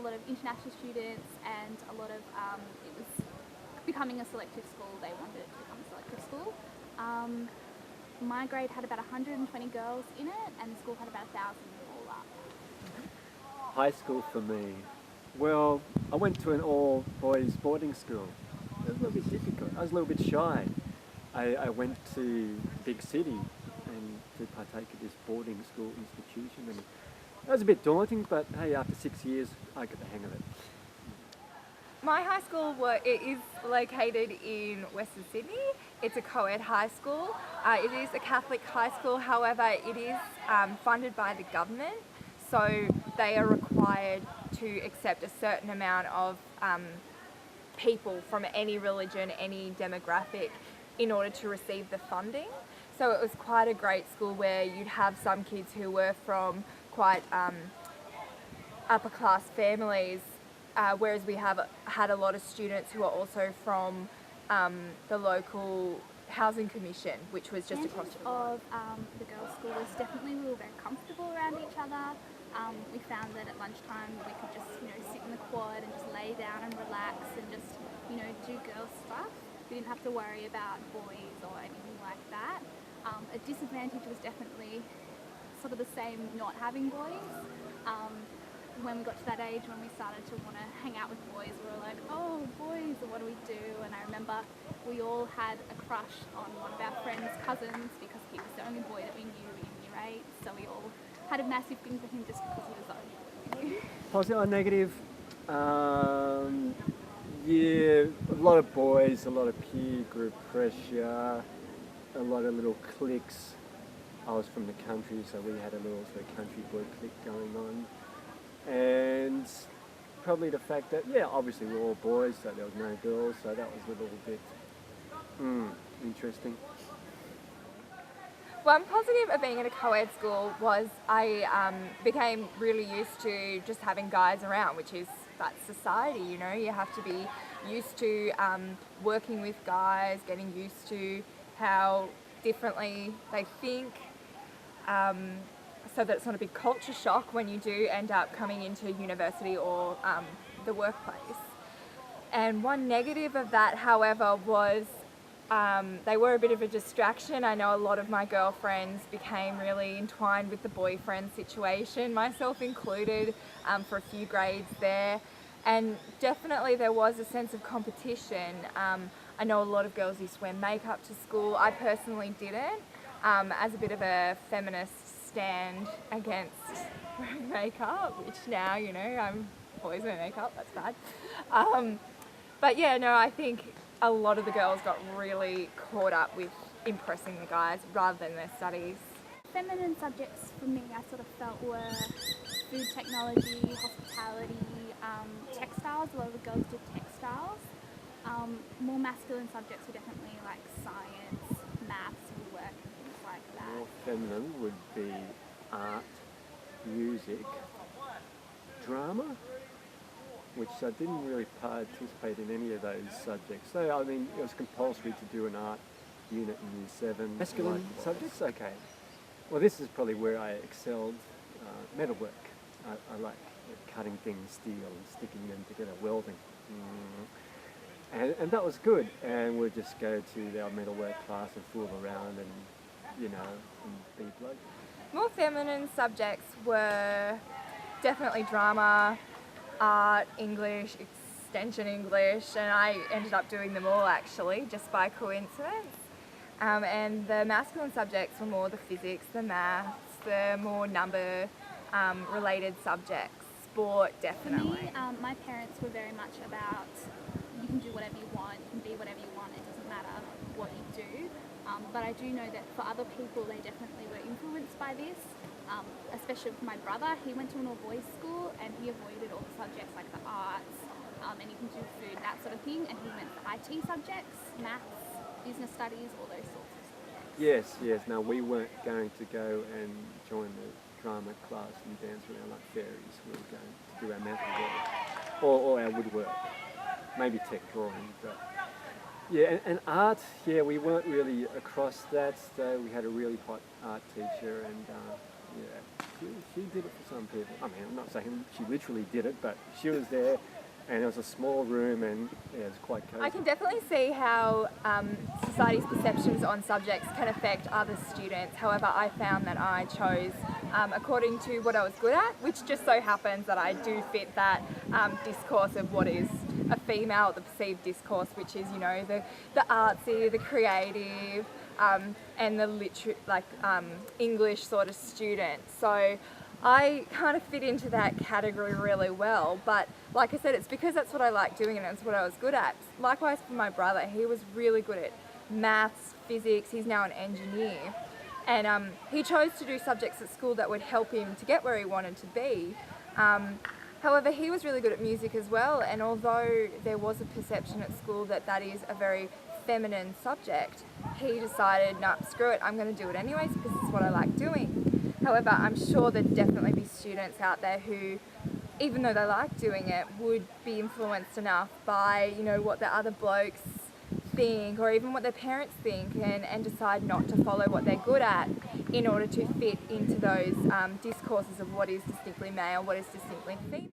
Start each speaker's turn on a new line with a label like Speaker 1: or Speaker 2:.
Speaker 1: lot of international students and a lot of, it was becoming a selective school. They wanted it to become a selective school. My grade had about 120 girls in it, and the school had about 1,000 all up.
Speaker 2: High school for me. Well, I went to an all-boys boarding school. It was a little bit difficult. I was a little bit shy. I went to big city and to partake of this boarding school institution, and it was a bit daunting, but hey, after 6 years, I got the hang of it.
Speaker 3: My high school it is located in Western Sydney. It's a co-ed high school. It is a Catholic high school, however, it is funded by the government, so they are required to accept a certain amount of people from any religion, any demographic, in order to receive the funding. So it was quite a great school where you'd have some kids who were from quite upper class families, whereas we have had a lot of students who are also from the local housing commission, which was just across the road.
Speaker 1: Of the girls' school was definitely we were very comfortable around each other. We found that at lunchtime we could just sit in the quad and just lay down and relax and just do girls' stuff. We didn't have to worry about boys or anything like that. A disadvantage was definitely sort of the same, not having boys. When we got to that age when we started to want to hang out with boys, we were like, oh, boys, what do we do? And I remember we all had a crush on one of our friends' cousins because he was the only boy that we knew in year 8, so we all had a massive thing for him just because he was the only boy we knew.
Speaker 2: Positive or negative? Yeah, a lot of boys, a lot of peer group pressure, a lot of little cliques. I was from the country, so we had a little sort of country boy clique going on. And probably the fact that, obviously we're all boys, so there was no girls, so that was a little bit interesting.
Speaker 3: One positive of being at a co-ed school was I became really used to just having guys around, which is that's society, you have to be used to working with guys, getting used to how differently they think, so that it's not a big culture shock when you do end up coming into university or the workplace. And one negative of that, however, was they were a bit of a distraction. I know a lot of my girlfriends became really entwined with the boyfriend situation, myself included, for a few grades there. And definitely there was a sense of competition. I know a lot of girls used to wear makeup to school. I personally didn't, as a bit of a feminist stand against wearing makeup, which now, I'm always wearing makeup, that's bad. But yeah, no, I think a lot of the girls got really caught up with impressing the guys rather than their studies.
Speaker 1: Feminine subjects for me I sort of felt were food technology, hospitality, textiles. A lot of the girls did textiles. More masculine subjects were definitely like science, maths, woodwork, and things like that.
Speaker 2: More feminine would be art, music, drama, which I didn't really participate in any of those subjects. So, I mean, it was compulsory to do an art unit in Year 7. Masculine subjects? Okay. Well, this is probably where I excelled. Metalwork. I like cutting things, steel, and sticking them together, welding. And that was good. And we'd just go to our metalwork class and fool around and, and be bloke.
Speaker 3: More feminine subjects were definitely drama, art, English, extension English, and I ended up doing them all actually, just by coincidence. And the masculine subjects were more the physics, the maths, the more number related subjects, sport definitely.
Speaker 1: For me, my parents were very much about you can do whatever you want, you can be whatever you want, it doesn't matter what you do. But I do know that for other people they definitely were influenced by this. Especially for my brother, he went to an all-boys school and he avoided all the subjects like the arts, and you can do food, that sort of thing, and he went for IT subjects, maths, business studies, all those sorts of subjects.
Speaker 2: Yes. Now, we weren't going to go and join the drama class and dance around like fairies. We were going to do our metal work or our woodwork, maybe tech drawing, but yeah, and art, we weren't really across that, so we had a really hot art teacher and Yeah, she did it for some people. I mean, I'm not saying she literally did it, but she was there, and it was a small room, and yeah, it was quite cozy.
Speaker 3: I can definitely see how society's perceptions on subjects can affect other students. However, I found that I chose according to what I was good at, which just so happens that I do fit that discourse of what is a female, the perceived discourse, which is, you know, the artsy, the creative, and the English sort of student. So I kind of fit into that category really well, but like I said, it's because that's what I like doing and that's what I was good at. Likewise for my brother, he was really good at maths, physics, he's now an engineer, and he chose to do subjects at school that would help him to get where he wanted to be. However, he was really good at music as well, and although there was a perception at school that that is a very feminine subject, he decided, nah, screw it, I'm going to do it anyways because it's what I like doing. However, I'm sure there'd definitely be students out there who, even though they like doing it, would be influenced enough by, you know, what the other blokes think or even what their parents think, and decide not to follow what they're good at in order to fit into those discourses of what is distinctly male, what is distinctly female.